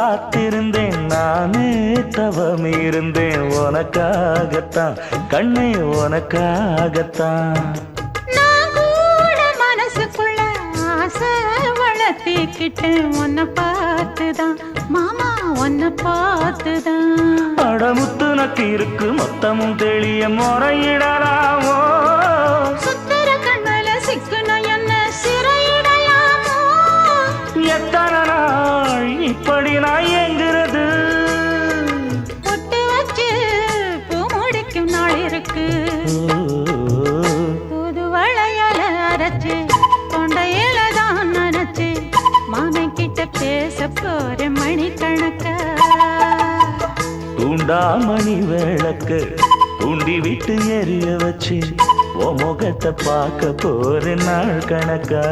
காத்திருந்தேன் நானே தவம் இருந்தேன் உனக்காகத்தான் கண்ணே உனக்காகத்தான் நான் கூட மனசுக்குள்ள ஆசை வளர்த்திக்கிட்டேன் உன்னை பார்த்துதான் மாமா உன்னை பார்த்துதான் அடமுத்து நக்கு இருக்கு மொத்தமும் தெளிய முறையிடலாமோ சுத்தர கண்மல சிக்குன என்ன சிறையிடையாமோ எத்தனை நாள் இப்படி நான் எங்கிறது பொட்டு வச்சு பூ முடிக்கும் நாள் இருக்கு புது வளையல அரைச்சு தொண்டையில தான் நினைச்சு மாமன் கிட்ட பேச போற மணிக்கணக்கா தூண்டாமணி விளக்கு தூண்டி விட்டு எரிய வச்சு உன் முகத்தை பார்க்க போற நாள் கணக்கா